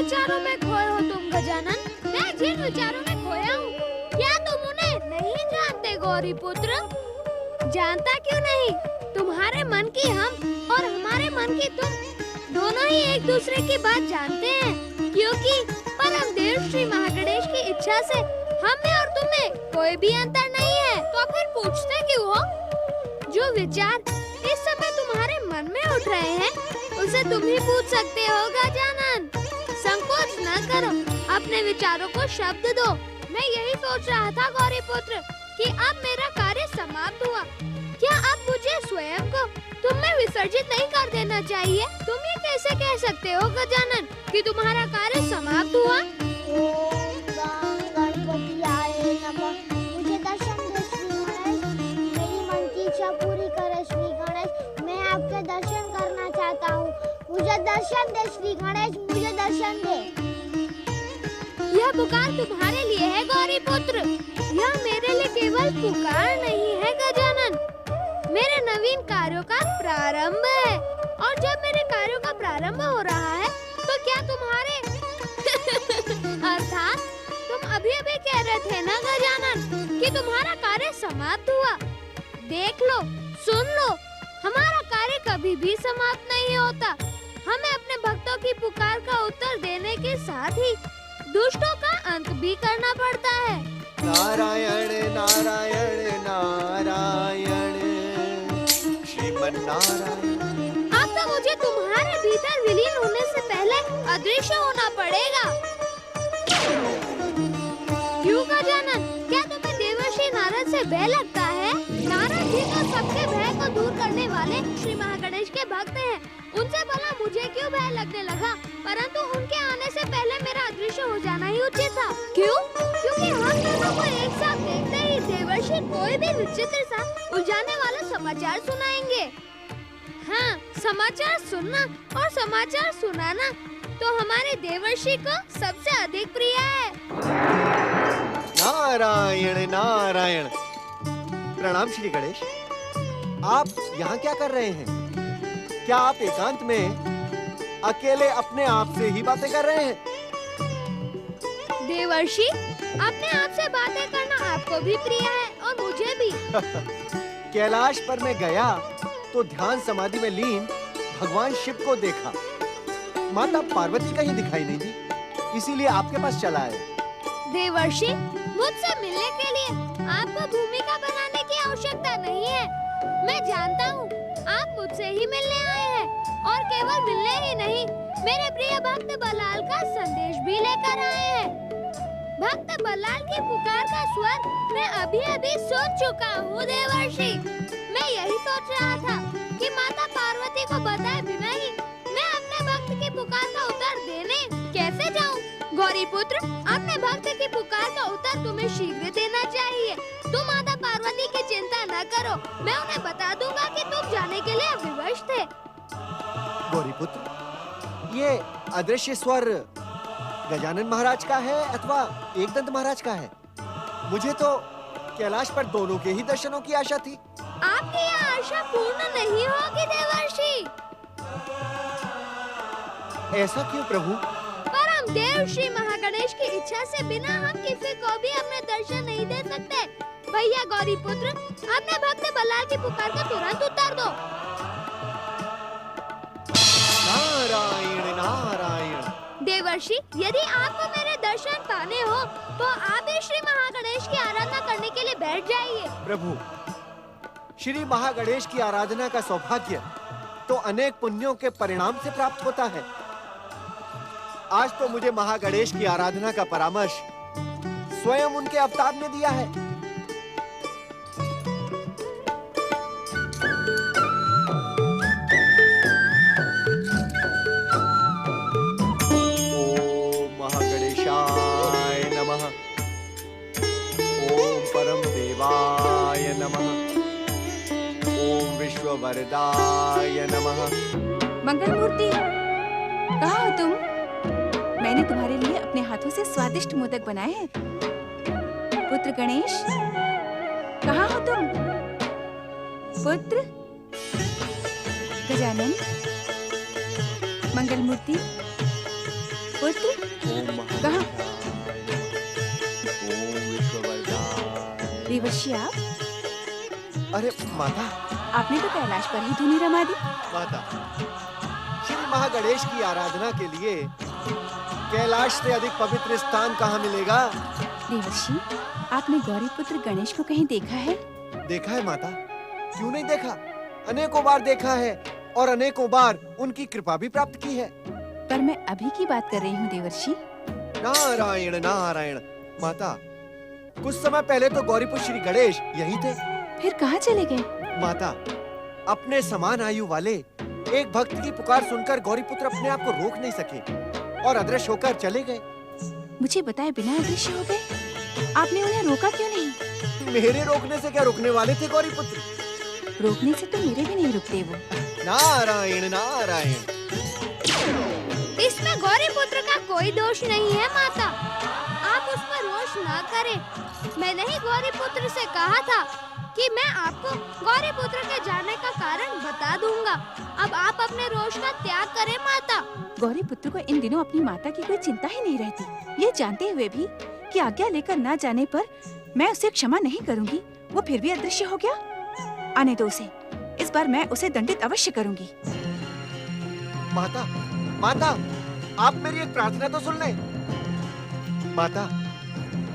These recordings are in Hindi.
विचारों में खोए हो तुम गजानन? मैं जिन विचारों में खोया हूँ, क्या तुम उन्हें नहीं जानते गौरी पुत्र? जानता क्यों नहीं? तुम्हारे मन की हम और हमारे मन की तुम दोनों ही एक दूसरे की बात जानते हैं, क्योंकि परम देव श्री महागणेश की इच्छा से हम में और तुम में कोई भी अंतर नहीं है। तो फिर पूछते क्यों हो? जो विचार इस समय तुम्हारे मन में उठ रहे हैं, उसे तुम ही पूछ सकते हो गजानन। संकोच न करो, अपने विचारों को शब्द दो। मैं यही सोच रहा था गौरी पुत्र कि अब मेरा कार्य समाप्त हुआ। क्या अब मुझे स्वयं को तुम में विसर्जित नहीं कर देना चाहिए? तुम ये कैसे कह सकते हो गजानन कि तुम्हारा कार्य समाप्त हुआ? ओम गं गणपतियाय नमः। मुझे दर्शन दे श्री गणेश, मेरी मन की इच्छा पूरी करे श्री गणेश। मैं आपके दर्शन करना चाहता हूँ, मुझे दर्शन दे श्री गणेश, मुझे दर्शन दे। यह पुकार तुम्हारे लिए है गौरी पुत्र, यह मेरे लिए केवल पुकार नहीं है गजानन, मेरे नवीन कार्यों का प्रारंभ है। और जब मेरे कार्यों का प्रारंभ हो रहा है, तो क्या तुम्हारे अर्थात तुम अभी अभी कह रहे थे ना गजानन कि तुम्हारा कार्य समाप्त हुआ। देख लो, सुन लो, हमारा कार्य कभी भी समाप्त नहीं होता। हमें अपने भक्तों की पुकार का उत्तर देने के साथ ही दुष्टों का अंत भी करना पड़ता है। नारायण नारायण नारायण श्रीमन नारायण। अब तो मुझे तुम्हारे भीतर विलीन होने से पहले अदृश्य होना पड़ेगा। क्यों गजानन, क्या तुम्हें देवर्षि नारद से भय लगता है? नारद जी तो सबके भय को दूर करने वाले श्री महागणेश के भक्त हैं। उनसे भला मुझे क्यों भय लगने लगा? परंतु उनके आने से पहले मेरा अदृश्य हो जाना ही उचित था। क्यों? क्योंकि हम दोनों को एक साथ देखते ही देवर्षि कोई भी विचित्र सा उलझाने वाला समाचार सुनाएंगे। हाँ, समाचार सुनना और समाचार सुनाना तो हमारे देवर्षि को सबसे अधिक प्रिय है। नारायण नारायण। प्रणाम श्री गणेश। आप यहाँ क्या कर रहे हैं? क्या आप एकांत में अकेले अपने आप से ही बातें कर रहे हैं? देवर्षि, अपने आप से बातें करना आपको भी प्रिय है और मुझे भी। कैलाश पर मैं गया तो ध्यान समाधि में लीन भगवान शिव को देखा। माता पार्वती कहीं दिखाई नहीं दी, इसीलिए आपके पास चला आया। देवर्षि, मुझसे मिलने के लिए आपको भूमिका बनाने की आवश्यकता नहीं है। मैं जानता हूँ आप मुझसे ही मिलने आए हैं और केवल मिलने ही नहीं, मेरे प्रिय भक्त बलाल का संदेश भी लेकर आए हैं। भक्त बलाल की पुकार का स्वर मैं अभी अभी सुन चुका हूँ देवर्षि। मैं यही सोच रहा था कि माता पार्वती को बताए बिना ही मैं अपने भक्त की पुकार का उत्तर देने कैसे जाऊँ? गौरी पुत्र, अपने भक्त की पुकार का उत्तर तुम्हें शीघ्र देना चाहिए। तुम माता पार्वती की चिंता न करो, मैं उन्हें बता दूंगा कि तुम जाने के लिए विवश थे। गौरी पुत्र, ये अदृश्य स्वर गजानन महाराज का है अथवा एकदंत महाराज का है? मुझे तो कैलाश पर दोनों के ही दर्शनों की आशा थी। आपकी यह आशा पूर्ण नहीं होगी देवर्षि। ऐसा क्यों प्रभु? परम देव श्री महागणेश की इच्छा से बिना हम किसी को भी अपने दर्शन नहीं दे सकते। भैया गौरी पुत्र, अपने भक्त बलाल की पुकार का तुरंत उत्तर दो। नारायण नारायण। देवर्षि, यदि आपको मेरे दर्शन पाने हो तो आप भी श्री महागणेश की आराधना करने के लिए बैठ जाइए। प्रभु, श्री महागणेश की आराधना का सौभाग्य तो अनेक पुण्यों के परिणाम से प्राप्त होता है। आज तो मुझे महागणेश की आराधना का परामर्श स्वयं उनके अवतार ने दिया है। ओम महागणेशाय नमः। ओम परम देवाय नमः। ओम विश्ववरदाय नमः। मंगलमूर्ति, कहाँ हो तुम? मैंने तुम्हारे लिए अपने हाथों से स्वादिष्ट मोदक बनाए हैं। पुत्र गणेश, कहाँ हो तुम? पुत्र गजानन, मंगलमूर्ति, पुत्र कहाँ? देवर्षि आप? अरे माता, आपने तो कैलाश पर ही धुनी रमा दी। माता, श्री महागणेश की आराधना के लिए कैलाश से अधिक पवित्र स्थान कहाँ मिलेगा? देवर्षि, आपने गौरी पुत्र गणेश को कहीं देखा है? देखा है माता, क्यों नहीं देखा? अनेकों बार देखा है और अनेकों बार उनकी कृपा भी प्राप्त की है। पर मैं अभी की बात कर रही हूँ देवर्षि। नारायण नारायण। माता, कुछ समय पहले तो गौरीपुत्र श्री गणेश यही थे। फिर कहाँ चले गए? माता, अपने समान आयु वाले एक भक्त की पुकार सुनकर गौरीपुत्र अपने आप को रोक नहीं सके और अदृश्य होकर चले गए। मुझे बताए बिना अदृश्य हो गए? आपने उन्हें रोका क्यों नहीं? मेरे रोकने से क्या रुकने वाले थे गौरीपुत्र? रोकने से तो मेरे भी नहीं रुकते वो। नारायण नारायण। इसमें गौरी पुत्र का कोई दोष नहीं है माता, आप उस पर रोष ना करें। मैंने ही गौरी पुत्र से कहा था कि मैं आपको गौरी पुत्र के जाने का कारण बता दूंगा। अब आप अपने रोष का त्याग करें माता। गौरी पुत्र को इन दिनों अपनी माता की कोई चिंता ही नहीं रहती। ये जानते हुए भी कि आज्ञा लेकर न जाने पर मैं उसे क्षमा नहीं करूंगी, वो फिर भी अदृश्य हो गया। आने दो उसे, इस बार मैं उसे दंडित अवश्य करूंगी। माता, माता, आप मेरी एक प्रार्थना तो सुन लें। माता,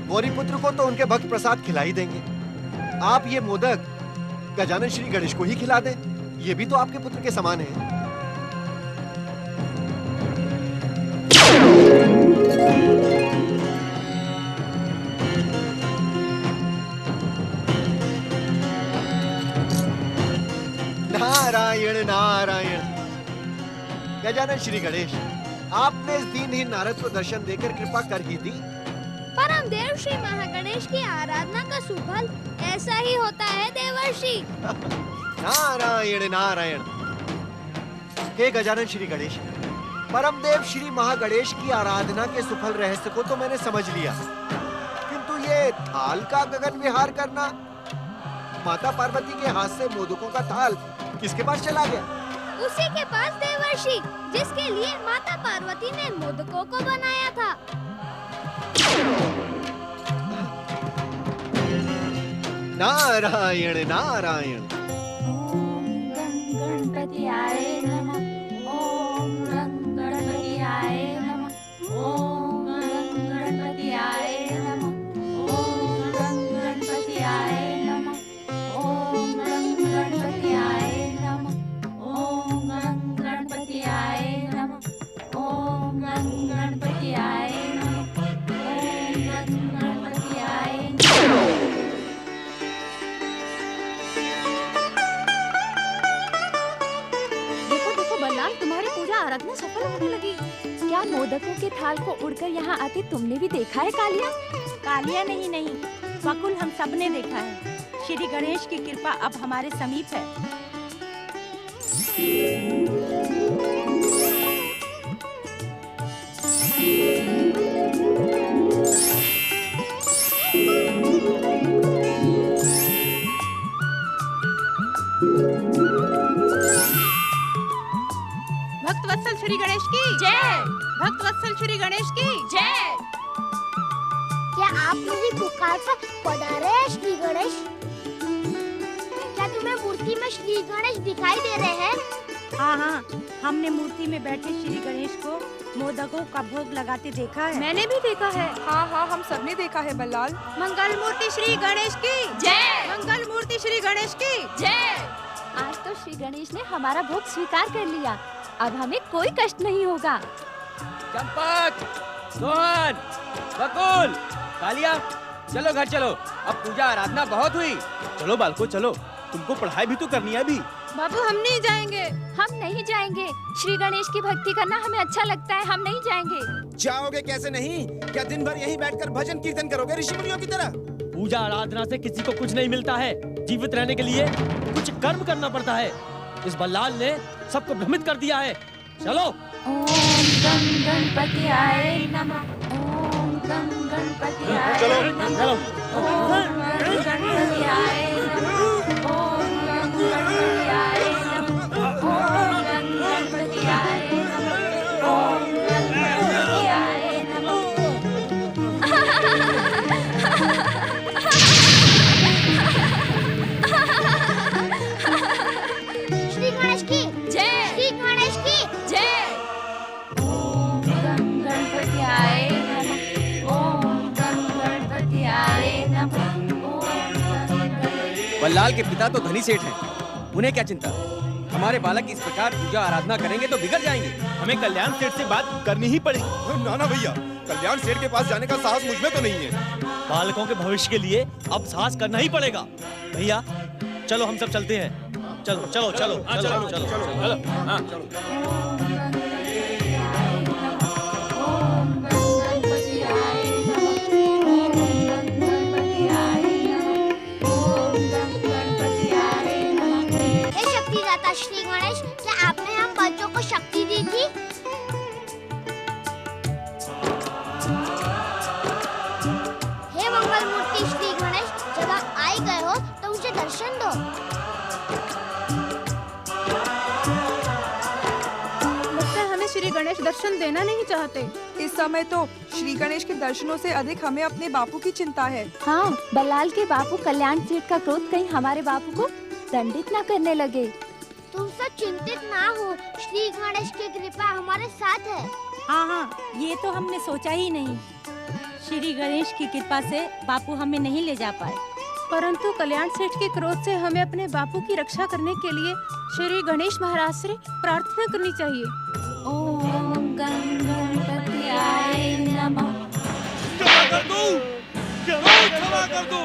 गौरीपुत्र को तो उनके भक्त प्रसाद खिला ही देंगे। आप ये मोदक गजानन श्री गणेश को ही खिला दें, ये भी तो आपके पुत्र के समान है। नारायण नारायण। गजानन श्री गणेश, आपने इस दीनहीन नारद को दर्शन देकर कृपा कर ही दी। परम देव श्री महागणेश की आराधना का सुफल ऐसा ही होता है देवर्षि। नारायण नारायण। हे गजानन श्री गणेश, परम देव श्री महागणेश की आराधना के सुफल रहस्य को तो मैंने समझ लिया, किंतु ये थाल का गगन विहार करना, माता पार्वती के हाथ से मोदकों का थाल किसके पास चला गया? उसी के पास देवर्षि, जिसके लिए माता पार्वती ने मोदकों को बनाया था। नारायण नारायण। ओम गणपतियाय नमः। ओम गणपतियाय नमः। ओम गणपतियाय नमः। ओम गणपतियाय नमः। ओम गणपतियाय नमः। ओम गणपतियाय नमः। ओम गणपतियाय नमः। तुम्हारी पूजा आराधना सफल होने लगी। क्या मोदकों के थाल को उड़कर यहाँ आते तुमने भी देखा है कालिया? कालिया नहीं, बकुल हम सबने देखा है। श्री गणेश की कृपा अब हमारे समीप है। भक्त वत्सल श्री गणेश की जय। भक्त वत्सल श्री गणेश की जय। क्या आप मेरी पुकार पर पधारे हैं श्री गणेश? क्या तुम्हें मूर्ति में श्री गणेश दिखाई दे रहे हैं? हाँ, हमने मूर्ति में बैठे श्री गणेश को मोदकों का भोग लगाते देखा है। मैंने भी देखा है। हाँ, हम सबने देखा है बल्लाल। मंगल मूर्ति श्री गणेश की जय। मंगल मूर्ति श्री गणेश की जय। आज तो श्री गणेश ने हमारा भोग स्वीकार कर लिया, अब हमें कोई कष्ट नहीं होगा। चंपक, सोहन, बकुल, कालिया, चलो घर चलो। अब पूजा आराधना बहुत हुई। चलो बालको चलो, तुमको पढ़ाई भी तो करनी है अभी। बाबू हम नहीं जाएंगे। हम नहीं जाएंगे। श्री गणेश की भक्ति करना हमें अच्छा लगता है, हम नहीं जाएंगे। जाओगे कैसे नहीं? क्या दिन भर यहीं बैठकर भजन कीर्तन करोगे ऋषि मुनियों की तरह? पूजा आराधना से किसी को कुछ नहीं मिलता है। जीवित रहने के लिए कुछ कर्म करना पड़ता है। इस बल्लाल ने सबको भ्रमित कर दिया है। चलो। ओम गं गणपतियाय नमः। ओम गं गणपतियाय नमः। ओम गं गणपतियाय नमः। ओम गं गणपतियाय नमः। ओम गं गणपतियाय नमः। ओम गं गणपतियाय बल्लाल के पिता तो धनी सेठ हैं। उन्हें क्या चिंता? हमारे बालक इस प्रकार पूजा आराधना करेंगे तो बिगड़ जाएंगे। हमें कल्याण सेठ से बात करनी ही पड़ेगी। ना ना भैया, कल्याण सेठ के पास जाने का साहस मुझ में तो नहीं है। बालकों के भविष्य के लिए अब साहस करना ही पड़ेगा। भैया चलो हम सब चलते हैं। चलो चलो चलो चलो चलो चलो। हे शक्तिदाता श्री गणेश, क्या आपने हम बच्चों को शक्ति दी थी? हे मंगल मूर्ति श्री गणेश, जब आप आ गए हो तो मुझे दर्शन दो। लगता है हमें श्री गणेश दर्शन देना नहीं चाहते। इस समय तो श्री गणेश के दर्शनों से अधिक हमें अपने बापू की चिंता है। हाँ, बल्लाल के बापू कल्याण सेठ का क्रोध कहीं हमारे बापू को दंडित न करने लगे। तुम सब चिंतित ना हो, श्री गणेश की कृपा हमारे साथ है। हाँ हाँ, ये तो हमने सोचा ही नहीं। श्री गणेश की कृपा से बापू हमें नहीं ले जा पाए। परंतु कल्याण सेठ के क्रोध से हमें अपने बापू की रक्षा करने के लिए श्री गणेश महाराज से प्रार्थना करनी चाहिए। ओम गणपतियाय नमः। क्षमा कर दो, क्षमा कर दो,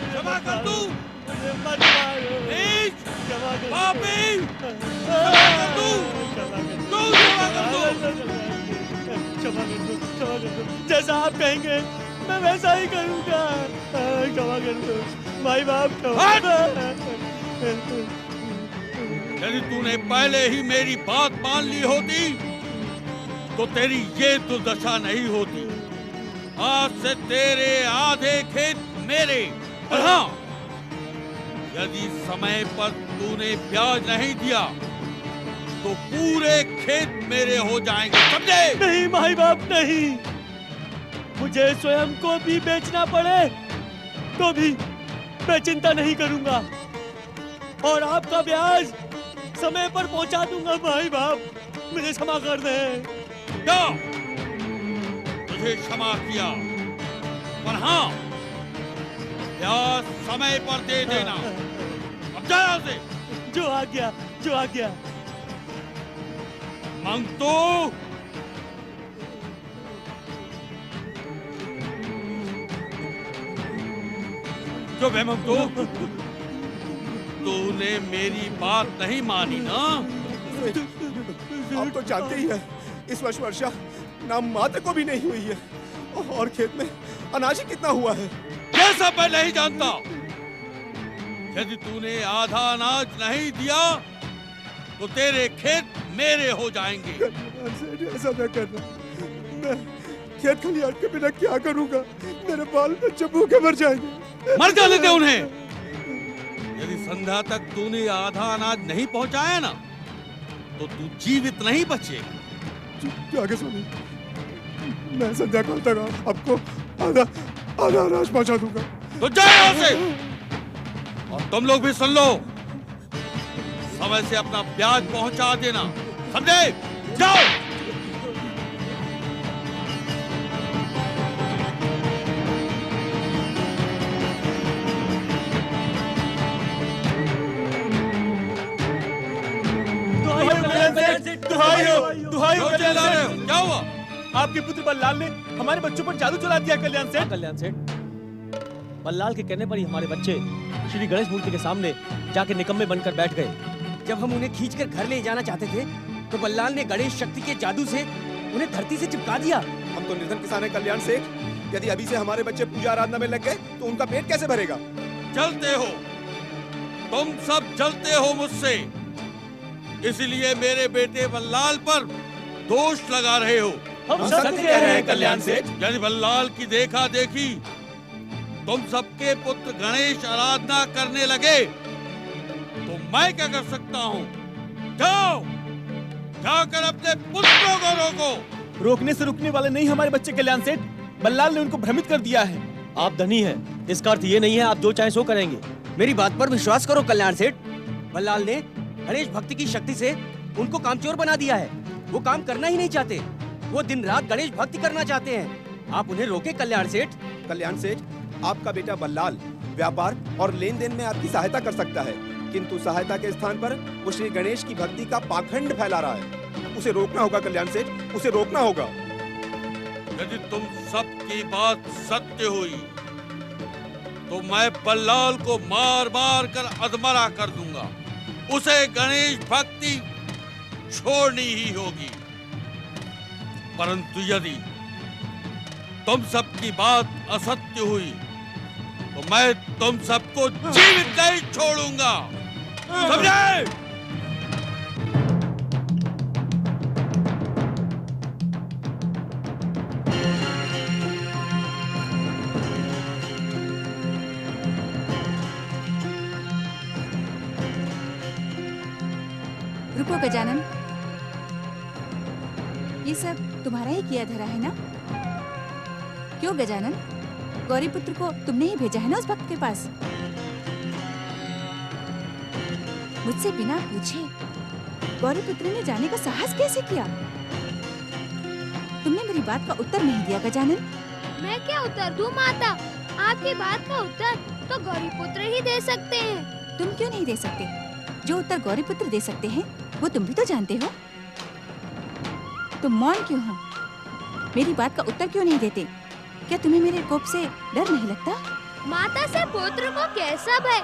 क्षमा कर दो, नीच, पापी, क्षमा कर दो, क्षमा कर दो, जैसा आप कहेंगे मैं वैसा ही करूँगा। क्षमा कर दो भाई बाप। यदि तूने पहले ही मेरी बात मान ली होती तो तेरी ये दुर्दशा नहीं होती। आज से तेरे आधे खेत मेरे। और हाँ, यदि समय पर तूने ब्याज नहीं दिया तो पूरे खेत मेरे हो जाएंगे, समझे? नहीं माई बाप नहीं, मुझे स्वयं को भी बेचना पड़े तो भी मैं चिंता नहीं करूंगा और आपका ब्याज समय पर पहुंचा दूंगा। भाई बाप मुझे क्षमा कर दे। क्या तुझे क्षमा किया, पर हाँ ब्याज समय पर दे देना। अब जा यहाँ से। जो आ गया, जो आ गया। मंगतू, जो बे मंगतू, तूने मेरी बात नहीं मानी ना? आप तो जानते ही हैं, इस वर्ष वर्षा ना माते को भी नहीं हुई है और खेत में अनाज ही कितना हुआ है। ये सब मैं नहीं जानता। यदि तूने आधा अनाज नहीं दिया तो तेरे खेत मेरे हो जाएंगे। ऐसा न करना, मैं खेत खलिहान के बिना क्या करूंगा? मेरे बाल बच्चे भूखे मर जाएंगे। मर जाने दे उन्हें। यदि संध्या तक तूने आधा अनाज नहीं पहुंचाया ना तो तू जीवित नहीं बचेगा। आगे सुनिए, मैं संध्या काल तक आपको आधा अनाज पहुंचा दूंगा। तो जाओ यहाँ से। और तुम लोग भी सुन लो, समय से अपना ब्याज पहुंचा देना, समझे? जाओ। क्या हुआ? आपके पुत्र बल्लाल ने हमारे बच्चों पर जादू चला दिया। कल्याण सेठ, कल्याण सेठ, बल्लाल के कहने पर ही हमारे बच्चे श्री गणेश मूर्ति के सामने जाके निकम्मे बनकर बैठ गए। जब हम उन्हें खींचकर घर ले जाना चाहते थे तो बल्लाल ने गणेश शक्ति के जादू से उन्हें धरती से चिपका दिया। हम तो निर्धन किसान हैं कल्याण सेठ। यदि अभी से हमारे बच्चे पूजा आराधना में लग गए तो उनका पेट कैसे भरेगा? जलते हो तुम सब, जलते हो मुझसे, इसलिए मेरे बेटे बल्लाल पर दोष लगा रहे हो। हम सत्य कह रहे हैं कल्याण सेठ। यदि बल्लाल की देखा देखी तुम सबके पुत्र गणेश आराधना करने लगे तो मैं क्या कर सकता हूँ? जाओ, जाकर अपने पुत्रों को रोको। रोकने से रुकने वाले नहीं हमारे बच्चे कल्याण सेठ। बल्लाल ने उनको भ्रमित कर दिया है। आप धनी हैं, इसका अर्थ ये नहीं है आप जो चाहे सो करेंगे। मेरी बात पर विश्वास करो कल्याण सेठ। बल्लाल ने गणेश भक्ति की शक्ति से उनको कामचोर बना दिया है। वो काम करना ही नहीं चाहते। वो दिन रात गणेश भक्ति करना चाहते हैं। आप उन्हें रोके कल्याण सेठ। कल्याण सेठ, आपका बेटा बल्लाल व्यापार और लेन देन में आपकी सहायता कर सकता है, किंतु सहायता के स्थान पर वो श्री गणेश की भक्ति का पाखंड फैला रहा है। उसे रोकना होगा कल्याण सेठ, उसे रोकना होगा। यदि तुम सबकी बात सत्य हुई तो मैं बल्लाल को मार मार कर अधमरा कर दूंगा। उसे गणेश भक्ति छोड़नी ही होगी। परंतु यदि तुम सबकी बात असत्य हुई तो मैं तुम सबको जीवित नहीं छोड़ूंगा, समझे? रुको गजानन, ये सब तुम्हारा ही किया धरा है ना? क्यों गजानन, गौरी पुत्र को तुमने ही भेजा है ना उस भक्त के पास? मुझसे बिना पूछे गौरी पुत्र ने जाने का साहस कैसे किया? तुमने मेरी बात का उत्तर नहीं दिया गजानन। मैं क्या उत्तर दूं माता? आपकी बात का उत्तर तो गौरी पुत्र ही दे सकते हैं। तुम क्यों नहीं दे सकते? जो उत्तर गौरी पुत्र दे सकते हैं वो तुम भी तो जानते हो। तुम मौन क्यों हो? मेरी बात का उत्तर क्यों नहीं देते? क्या तुम्हें मेरे कोप से डर नहीं लगता? माता से पुत्र को कैसा भय?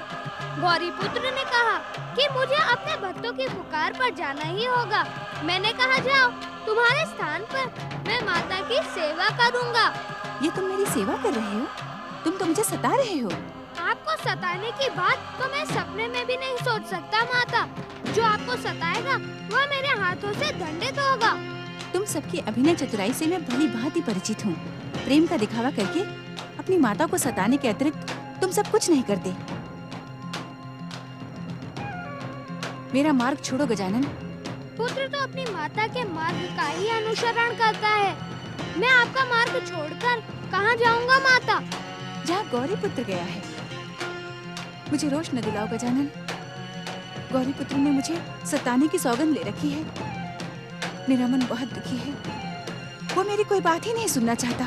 गौरी पुत्र ने कहा कि मुझे अपने भक्तों की पुकार पर जाना ही होगा। मैंने कहा जाओ, तुम्हारे स्थान पर मैं माता की सेवा करूंगा। ये तुम मेरी सेवा कर रहे हो? तुम तो मुझे सता रहे हो। आपको सताने की बात तो मैं सपने में भी नहीं सोच सकता माता। जो आपको सताएगा वह मेरे हाथों से दंडित होगा। तुम सबकी अभिनय चतुराई से मैं भली भांति परिचित हूँ। प्रेम का दिखावा करके अपनी माता को सताने के अतिरिक्त तुम सब कुछ नहीं करते। मेरा मार्ग छोड़ो गजानन। पुत्र तो अपनी माता के मार्ग का ही अनुसरण करता है। मैं आपका मार्ग छोड़कर कहाँ जाऊँगा माता? जहाँ गौरी पुत्र गया है। मुझे रोष न दिलाओ गजानन। गौरी पुत्र ने मुझे सताने की सौगंध ले रखी है। मेरा मन बहुत दुखी है। वो मेरी कोई बात ही नहीं सुनना चाहता।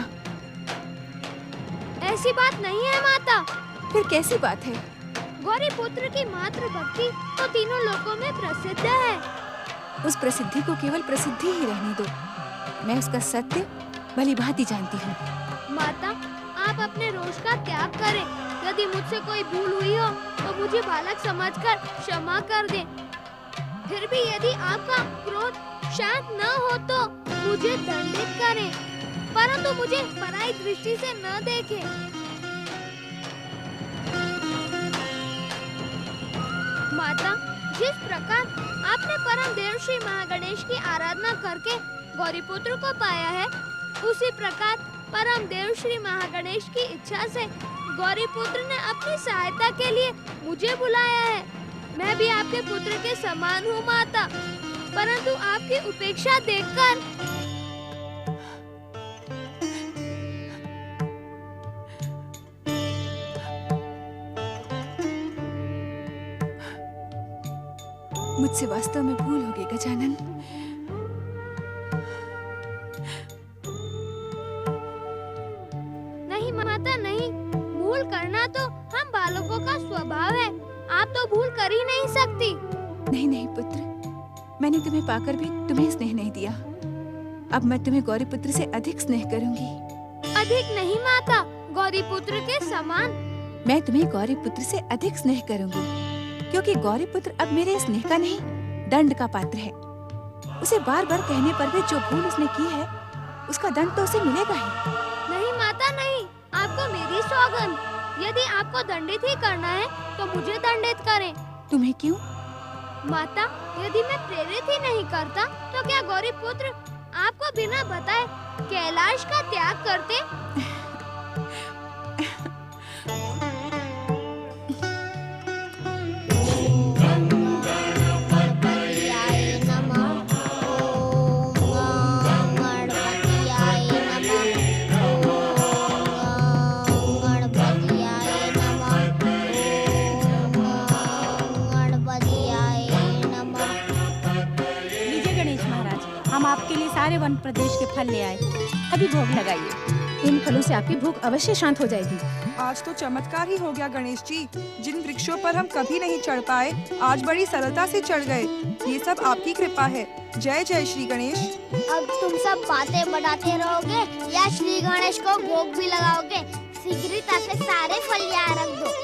ऐसी बात नहीं है माता। फिर कैसी बात है? गौरी पुत्र की मातृ भक्ति तो तीनों लोकों में प्रसिद्ध है। उस प्रसिद्धि को केवल प्रसिद्धि ही रहने दो। मैं उसका सत्य भली भांति जानती हूँ। माता, आप अपने रोष का त्याग करें। यदि मुझसे कोई भूल हुई हो तो मुझे बालक समझकर क्षमा कर दें। फिर भी यदि आपका क्रोध शांत न हो तो मुझे दंडित करें, परंतु मुझे पराई दृष्टि से न देखें। माता, जिस प्रकार आपने परम देव श्री महागणेश की आराधना करके गौरी पुत्र को पाया है, उसी प्रकार परम देव श्री महागणेश की इच्छा से गौरी पुत्र ने अपनी सहायता के लिए मुझे बुलाया है। मैं भी आपके पुत्र के समान हूँ माता, परंतु आपकी उपेक्षा देखकर मुझसे वास्तव में भूल हो गई गजानन। नहीं माता, नहीं। भूल करना तो हम बालकों का स्वभाव है। आप तो भूल कर ही नहीं सकती। नहीं नहीं पुत्र, मैंने तुम्हें पाकर भी तुम्हें स्नेह नहीं दिया। अब मैं तुम्हें गौरी पुत्र से अधिक स्नेह करूंगी। अधिक नहीं माता, गौरी पुत्र के समान। मैं तुम्हें गौरी पुत्र से अधिक स्नेह करूंगी, क्योंकि गौरी पुत्र अब मेरे स्नेह का नहीं, दंड का पात्र है। उसे बार बार कहने पर भी जो भूल उसने की है, उसका दंड तो उसे मिलेगा ही। नहीं माता, नहीं। आपको मेरी सौगंध, यदि आपको दंडित ही करना है तो मुझे दंडित करें। तुम्हें क्यों? माता, यदि मैं प्रेरित ही नहीं करता तो क्या गौरी पुत्र आपको बिना बताए कैलाश का त्याग करते? आपके लिए सारे वन प्रदेश के फल ले आए। अभी भोग लगाइए। इन फलों से आपकी भूख अवश्य शांत हो जाएगी। आज तो चमत्कार ही हो गया गणेश जी। जिन वृक्षों पर हम कभी नहीं चढ़ पाए, आज बड़ी सरलता से चढ़ गए। ये सब आपकी कृपा है। जय जय श्री गणेश। अब तुम सब बातें बढ़ाते रहोगे या श्री गणेश को भोग भी लगाओगे? शीघ्रता से सारे फल यहाँ रख दो।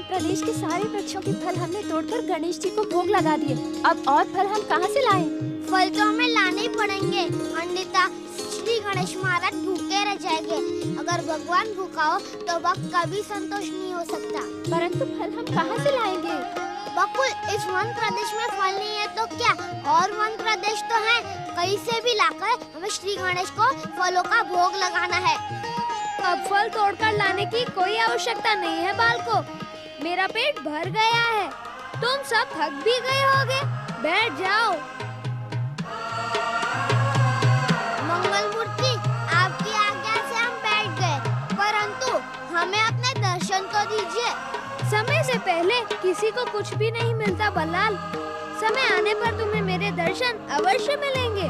प्रदेश के सारे वृक्षों के फल हमने तोड़कर गणेश जी को भोग लगा दिए। अब और फल हम कहाँ से लाएं? फल तो हमें लाने ही पड़ेंगे, अन्यथा श्री गणेश महाराज भूखे रह जाएंगे। अगर भगवान भूखा हो तो वक्त कभी संतोष नहीं हो सकता। परंतु फल हम कहाँ से लाएंगे? बकुल, इस वन प्रदेश में फल नहीं है तो क्या, और वन प्रदेश तो है। कहीं से भी लाकर हमें श्री गणेश को फलों का भोग लगाना है। अब फल तोड़कर लाने की कोई आवश्यकता नहीं है बालको। मेरा पेट भर गया है, तुम सब थक भी गए होगे, बैठ जाओ। मंगल मूर्ति, आपकी आज्ञा से हम बैठ गए, परंतु हमें अपने दर्शन तो दीजिए। समय से पहले किसी को कुछ भी नहीं मिलता बल्लाल। समय आने पर तुम्हें मेरे दर्शन अवश्य मिलेंगे।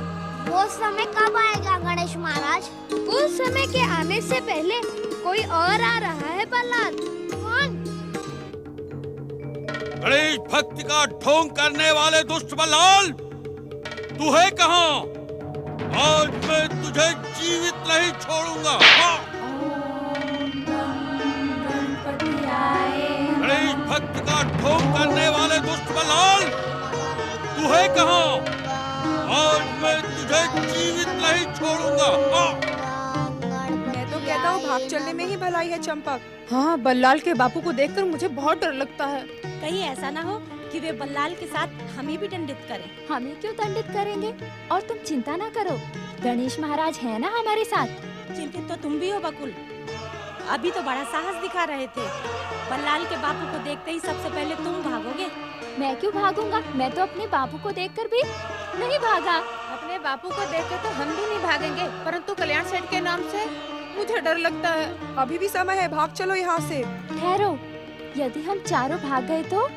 वो समय कब आएगा गणेश महाराज? उस समय के आने से पहले कोई और आ रहा है बल्लाल। कौन? गणेश भक्ति का ढोंग करने वाले दुष्ट बल्लाल, तू है कहाँ? आज मैं तुझे जीवित नहीं छोड़ूंगा। गणेश भक्ति का ढोंग करने वाले दुष्ट बल्लाल, तू है कहाँ? आज मैं तुझे जीवित नहीं छोड़ूंगा। मैं तो कहता हूँ भाग चलने में ही भलाई है चंपक। हाँ, बल्लाल के बापू को देखकर मुझे बहुत डर लगता है। कहीं ऐसा ना हो कि वे बल्लाल के साथ हमें भी दंडित करें। हमें क्यों दंडित करेंगे? और तुम चिंता ना करो, गणेश महाराज है ना हमारे साथ। चिंतित तो तुम भी हो बकुल, अभी तो बड़ा साहस दिखा रहे थे। बल्लाल के बापू को देखते ही सबसे पहले तुम भागोगे। मैं क्यों भागूंगा? मैं तो अपने बापू को देखकर भी नहीं भागा। अपने बापू को देखकर तो हम भी नहीं भागेंगे, परंतु कल्याण सेठ के नाम से मुझे डर लगता है। अभी भी समय है, भाग चलो यहाँ से। ठहरो, यदि हम चारों भाग गए तो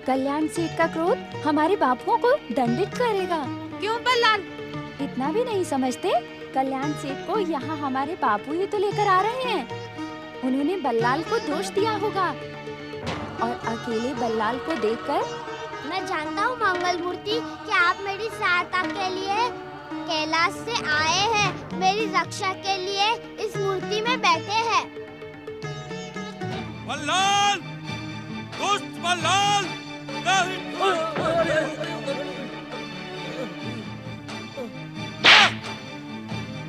कल्याण सेठ का क्रोध हमारे बापुओं को दंडित करेगा। क्यों बल्लाल? इतना भी नहीं समझते? कल्याण सेठ को यहाँ हमारे बापू ही तो लेकर आ रहे हैं। उन्होंने बल्लाल को दोष दिया होगा और अकेले बल्लाल को देखकर। मैं जानता हूँ मंगल मूर्ति कि आप मेरी सहायता के लिए कैलाश से आए हैं, मेरी रक्षा के लिए इस मूर्ति में बैठे हैं। बल्लाल, दुष्ट बल्लाल,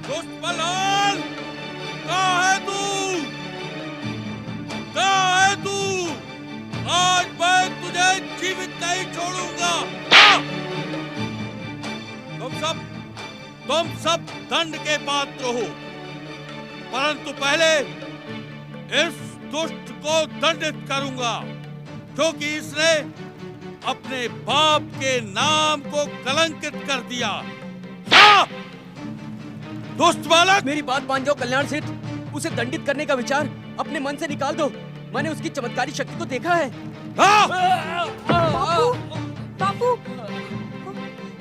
दुष्ट बल्लाल, कहाँ है तू? कहाँ है तू? आज मैं तुझे जीवित नहीं छोड़ूंगा। तुम सब दंड के पात्र हो, परंतु पहले इस दुष्ट को दंडित करूंगा, क्योंकि इसने अपने बाप के नाम को कलंकित कर दिया। दुष्ट बालक, मेरी बात मान जाओ कल्याण सेठ, उसे दंडित करने का विचार अपने मन से निकाल दो। मैंने उसकी चमत्कारी शक्ति को देखा है। बापू, बापू।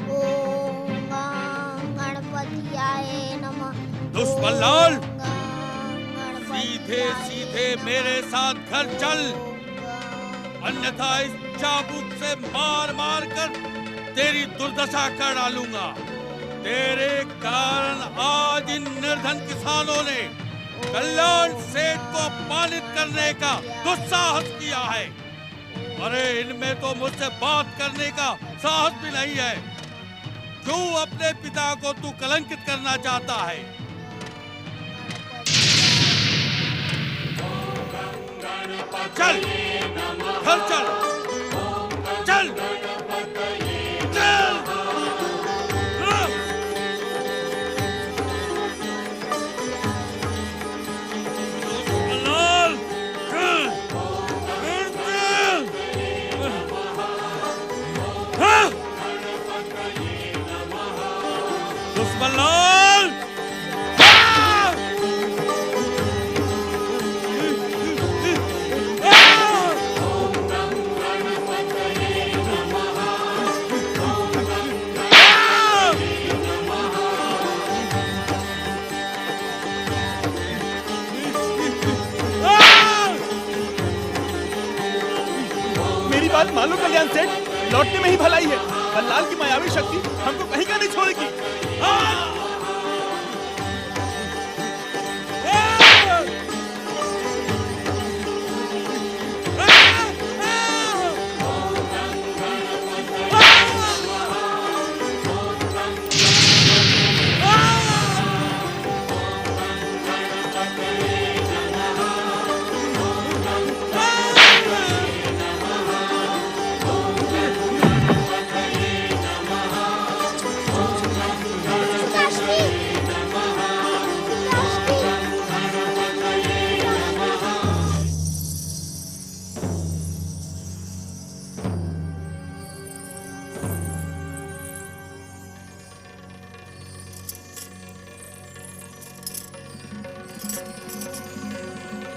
ओम दुष्मलाल, सीधे सीधे मेरे साथ घर चल, अन्यथा इस चाबुक से मार मार कर तेरी दुर्दशा कर डालूंगा। तेरे कारण आज इन निर्धन किसानों ने कल्याण सेठ को अपमानित करने का दुस्साहस किया है। अरे इनमें तो मुझसे बात करने का साहस भी नहीं है। क्यों अपने पिता को तू कलंकित करना चाहता है? चल, घर चल, चल, चल। दुश्मन मेरी बात मान लो कल्याण सेठ, लौटने में ही भलाई है। बल्लाल की मायावी शक्ति हमको कहीं का नहीं छोड़ेगी।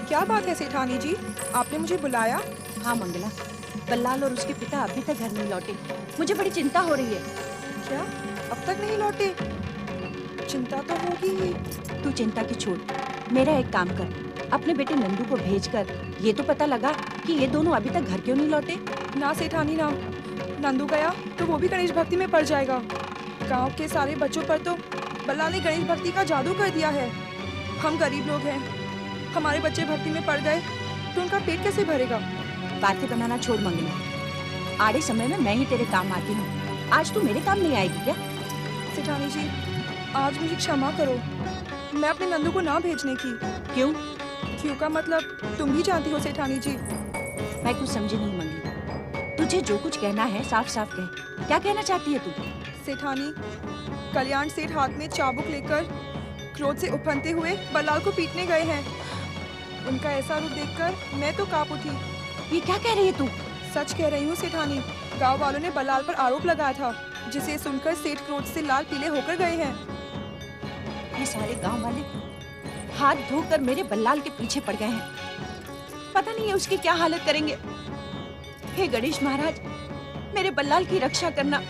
क्या बात है सेठानी जी, आपने मुझे बुलाया? हाँ मंगला, बल्लाल और उसके पिता अभी तक घर नहीं लौटे। मुझे बड़ी चिंता हो रही है। क्या अब तक नहीं लौटे? चिंता तो होगी ही। तू चिंता की छोड़, मेरा एक काम कर, अपने बेटे नंदू को भेजकर ये तो पता लगा कि ये दोनों अभी तक घर क्यों नहीं लौटे। ना सेठानी ना, नंदू गया तो वो भी गणेश भक्ति में पड़ जाएगा। गांव के सारे बच्चों पर तो बल्लाल ने गणेश भक्ति का जादू कर दिया है। हम गरीब लोग हैं, हमारे बच्चे भक्ति में पड़ गए तो उनका पेट कैसे भरेगा? बातें बनाना छोड़ मंगला, आड़े समय में मैं ही तेरे काम आती हूँ। आज तू मेरे काम नहीं आएगी क्या? सेठानी जी, आज मुझे क्षमा करो, मैं अपने नंदू को ना भेजने की। क्यों? क्यों का मतलब तुम भी जानती हो सेठानी जी। मैं कुछ समझी नहीं मंगला, तुझे जो कुछ कहना है साफ साफ कह। क्या कहना चाहती है तू? सेठानी, कल्याण सेठ हाथ में चाबुक लेकर क्रोध से उफनते हुए बल्लाल को पीटने गए हैं। उनका ऐसा रूप देखकर मैं तो कांप उठी। ये क्या कह रही है तू? सच कह रही हूँ सेठानी, गांव वालों ने बल्लाल पर आरोप लगाया था, जिसे सुनकर सेठ क्रोध से लाल पीले होकर गए हैं। ये सारे गांव वाले हाथ धोकर मेरे बल्लाल के पीछे पड़ गए हैं। पता नहीं है उसकी क्या हालत करेंगे। हे गणेश महाराज, मेरे बल्लाल की रक्षा करना।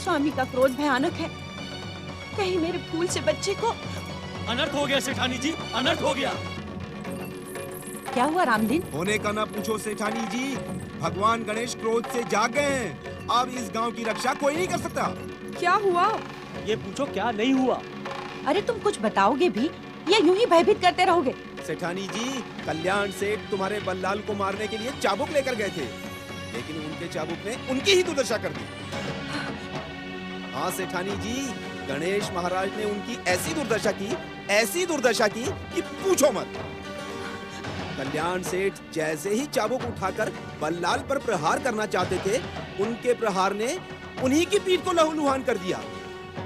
स्वामी का क्रोध भयानक है, कहीं मेरे फूल से बच्चे को। अनर्थ हो गया सेठानी जी, अनर्थ हो गया। क्या हुआ रामदीन? होने का ना पूछो सेठानी जी, भगवान गणेश क्रोध से जाग गए हैं। अब इस गांव की रक्षा कोई नहीं कर सकता। क्या हुआ? ये पूछो क्या नहीं हुआ। अरे तुम कुछ बताओगे भी या यूं ही भयभीत करते रहोगे? सेठानी जी, कल्याण सेठ तुम्हारे बल्लाल को मारने के लिए चाबुक लेकर गए थे, लेकिन उनके चाबुक ने उनकी ही दुर्दशा कर दी। हाँ सेठानी जी, गणेश महाराज ने उनकी ऐसी दुर्दशा की कि पूछो मत। कल्याण सेठ जैसे ही चाबुक उठाकर बल्लाल पर प्रहार करना चाहते थे, उनके प्रहार ने उन्हीं की पीठ को लहूलुहान कर दिया।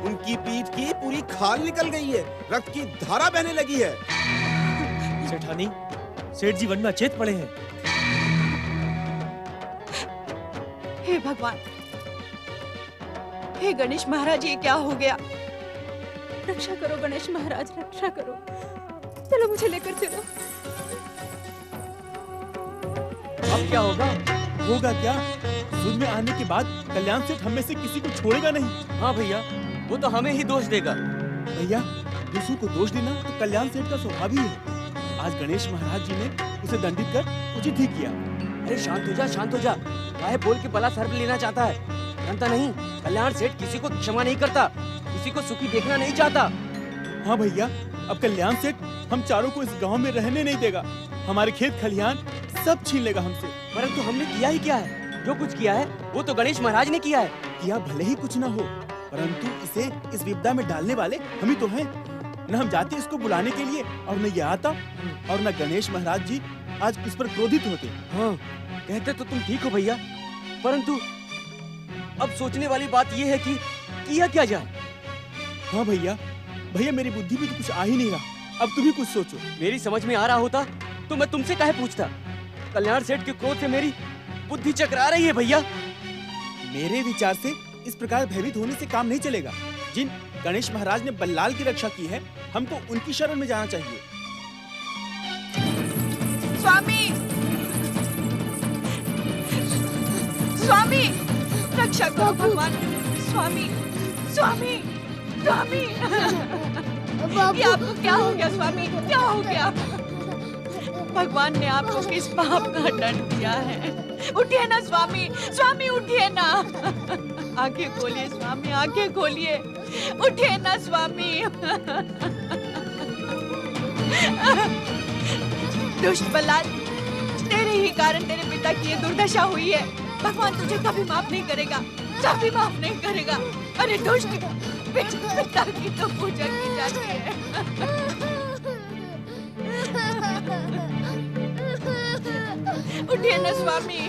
उनकी पीठ की पूरी खाल निकल गई है, रक्त की धारा बहने लगी है। सेठानी, सेठ जी वन में अचेत पड़े हैं। हे भगवान, हे गणेश महाराज, ये क्या हो गया? रक्षा करो गणेश महाराज, रक्षा करो। चलो मुझे लेकर चलो। अब क्या होगा? होगा क्या? सुध में आने के बाद कल्याण सेठ हम में से किसी को छोड़ेगा नहीं। हाँ भैया, वो तो हमें ही दोष देगा। भैया, दूसरों को दोष देना तो कल्याण सेठ का स्वभाव ही है। आज गणेश महाराज जी ने उसे दंडित कर उचित ही किया। अरे शांत हो जा, शांत हो जा। काहे बोल के बला सर पे लेना चाहता है? जानता नहीं, कल्याण सेठ किसी को क्षमा नहीं करता, किसी को सुखी देखना नहीं चाहता। हाँ भैया, अब कल्याण सेठ हम चारों को इस गांव में रहने नहीं देगा। हमारे खेत खलिहान सब छीन लेगा हमसे। परंतु हमने किया ही क्या है? जो कुछ किया है वो तो गणेश महाराज ने किया है। किया भले ही कुछ ना हो, परंतु इसे इस विपदा में डालने वाले हम ही तो हैं। न हम जाते इसको बुलाने के लिए और न ये आता, और न गणेश महाराज जी आज इस पर क्रोधित होते। हाँ, कहते तो तुम ठीक हो भैया, परंतु अब सोचने वाली बात ये है कि किया क्या जाए। हाँ भैया, भैया मेरी बुद्धि में तो कुछ आ ही नहीं रहा। अब तुम ही कुछ सोचो। मेरी समझ में आ रहा होता तो मैं तुमसे काहे पूछता। कल्याण सेठ के क्रोध से मेरी बुद्धि चकरा रही है भैया। मेरे विचार से इस प्रकार भयभीत होने से काम नहीं चलेगा। जिन गणेश महाराज ने बल्लाल की रक्षा की है, हमको उनकी शरण में जाना चाहिए। स्वामी, स्वामी, रक्षा करो भगवान। स्वामी, स्वामी, स्वामी, ये आपको क्या हो गया स्वामी? क्या हो गया? भगवान ने आपको किस पाप का दंड दिया है? उठिए ना स्वामी, स्वामी उठिए ना। आंखें खोलिए स्वामी, आंखें खोलिए। उठिए ना स्वामी। दुष्ट बल्लाल, तेरे ही कारण तेरे पिता की ये दुर्दशा हुई है। भगवान तुझे कभी माफ नहीं करेगा, कभी माफ नहीं करेगा। अरे दुष्ट, पिता की तो पूजा की जाती है। उठिए ना स्वामी।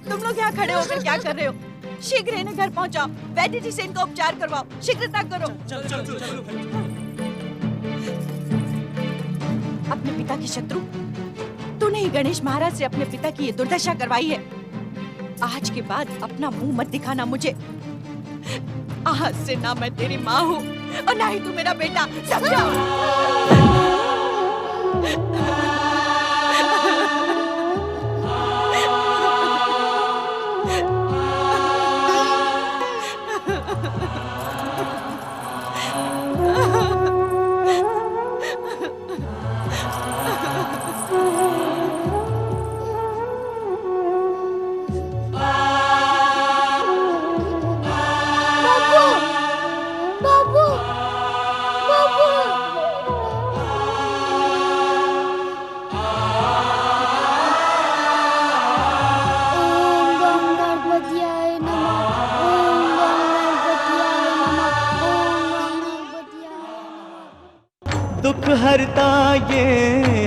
तुम लोग यहाँ खड़े होकर क्या कर रहे हो? शीघ्र इन्हें घर पहुँचाओ, वैद्य जी से इनका उपचार करवाओ। शीघ्रता करो। चलो चलो चलो। अपने पिता की शत्रु तूने ही गणेश महाराज से अपने पिता की ये दुर्दशा करवाई है। आज के बाद अपना मुंह मत दिखाना मुझे। आज से ना मैं तेरी माँ हूँ और ना ही तू मेरा बेटा, समझा? दुख हरता ये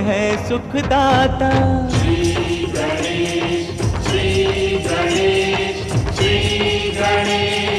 है सुखदाता। श्री गणेश, श्री गणेश, श्री गणेश।